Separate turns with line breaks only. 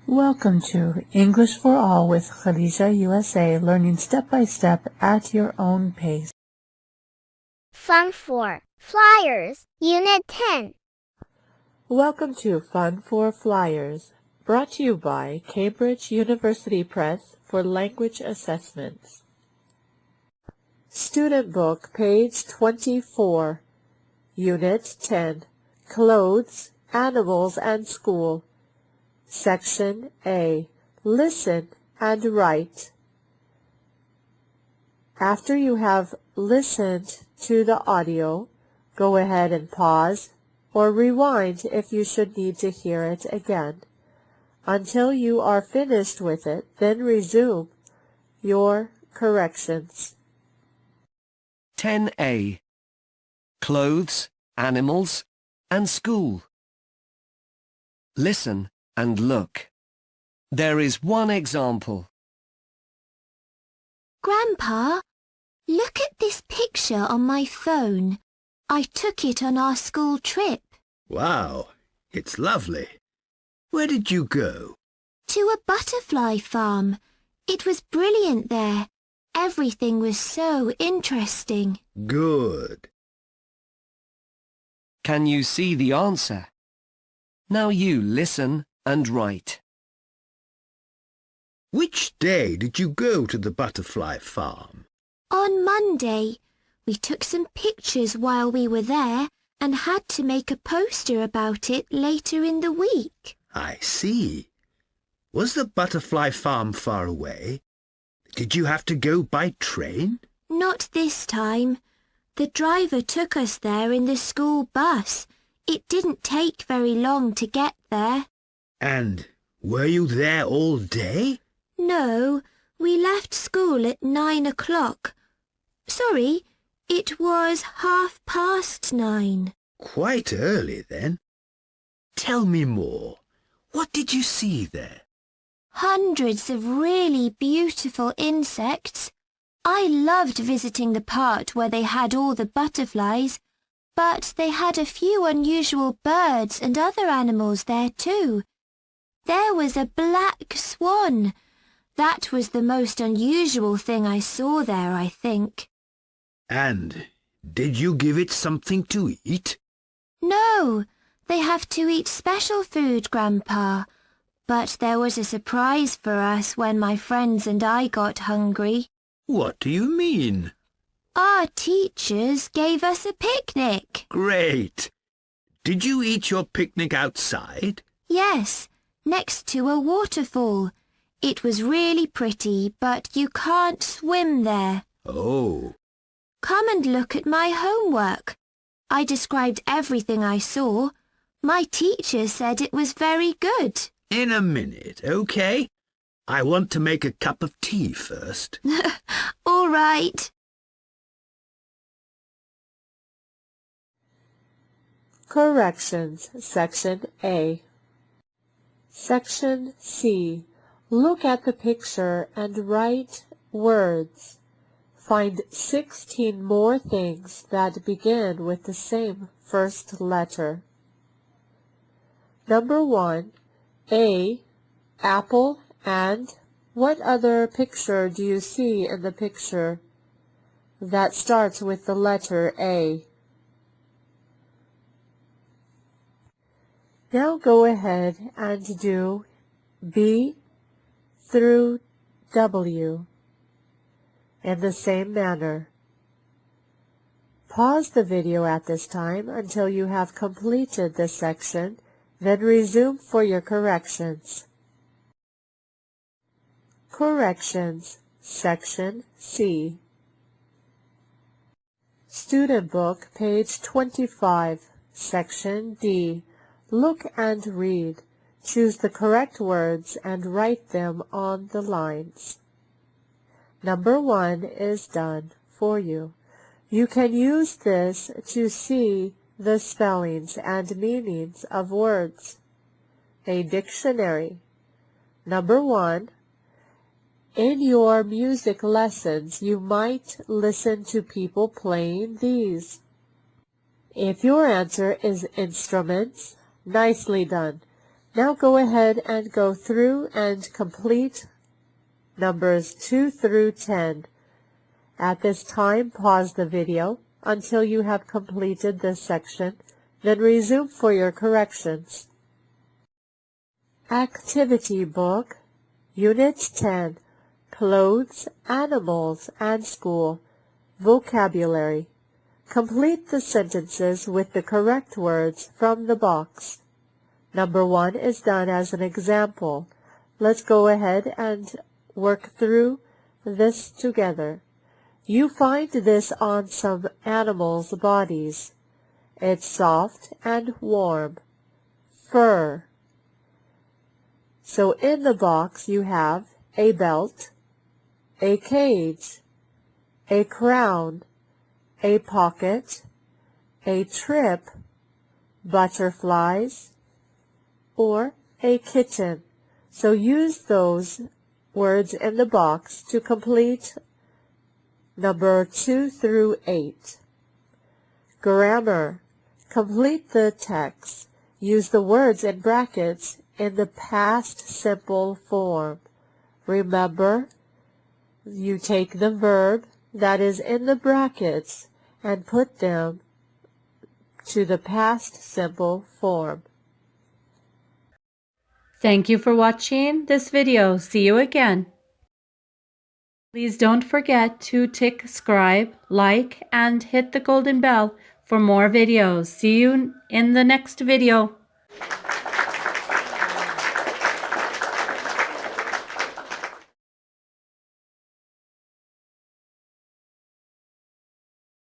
Welcome to English for All with Khadija USA, learning step by step at your own pace.
Fun for Flyers, Unit 10.
Welcome to Fun for Flyers, brought to you by Cambridge University Press for Language Assessments. Student Book, page 24, Unit 10, Clothes, Animals, and School. Section A. Listen and write. After you have listened to the audio, go ahead and pause or rewind if you should need to hear it again. Until you are finished with it, then resume your corrections.
10A. Clothes, Animals, and School. Listen and look. There is one example.
Grandpa, look at this picture on my phone. I took it on our school trip.
Wow, it's lovely. Where did you go?
To a butterfly farm. It was brilliant there. Everything was so interesting.
Good.
Can you see the answer? Now you listen and write.
Which day did you go to the butterfly farm?
On Monday, we took some pictures while we were there and had to make a poster about it later in the week.
I see. Was the butterfly farm far away? Did you have to go by train?
Not this time. The driver took us there in the school bus. It didn't take very long to get there.
And were you there all day?
No, we left school at 9 o'clock. Sorry, it was 9:30.
Quite early then. Tell me more. What did you see there?
Hundreds of really beautiful insects. I loved visiting the part where they had all the butterflies, but they had a few unusual birds and other animals there too. There was a black swan. That was the most unusual thing I saw there, I think.
And did you give it something to eat?
No, they have to eat special food, Grandpa. But there was a surprise for us when my friends and I got hungry.
What do you mean?
Our teachers gave us a picnic.
Great. Did you eat your picnic outside?
Yes, next to a waterfall. It was really pretty, but you can't swim there.
Oh.
Come and look at my homework. I described everything I saw. My teacher said it was very good.
In a minute, okay? I want to make a cup of tea first.
All right.
Corrections, Section A. Section C. Look at the picture and write words. Find 16 more things that begin with the same first letter. Number 1. A. Apple and what other picture do you see in the picture that starts with the letter A? Now go ahead and do B through W in the same manner. Pause the video at this time until you have completed this section, then resume for your corrections. Corrections, Section C. Student Book, page 25, Section D. Look and read. Choose the correct words and write them on the lines. Number 1 is done for you. You can use this to see the spellings and meanings of words. A dictionary. Number 1. In your music lessons, you might listen to people playing these. If your answer is instruments, nicely done. Now go ahead and go through and complete numbers 2 through 10. At this time, pause the video until you have completed this section, then resume for your corrections. Activity Book, Unit 10, Clothes, Animals, and School, Vocabulary. Complete the sentences with the correct words from the box. Number 1 is done as an example. Let's go ahead and work through this together. You find this on some animals' bodies. It's soft and warm. Fur. So in the box you have a belt, a cage, a crown, a pocket, a trip, butterflies, or a kitten. So use those words in the box to complete number 2 through 8. Grammar. Complete the text. Use the words in brackets in the past simple form. Remember, you take the verb that is in the brackets and put them to the past simple form.
Thank you for watching this video. See you again. Please don't forget to tick subscribe, like, and hit the golden bell for more videos. See you in the next video.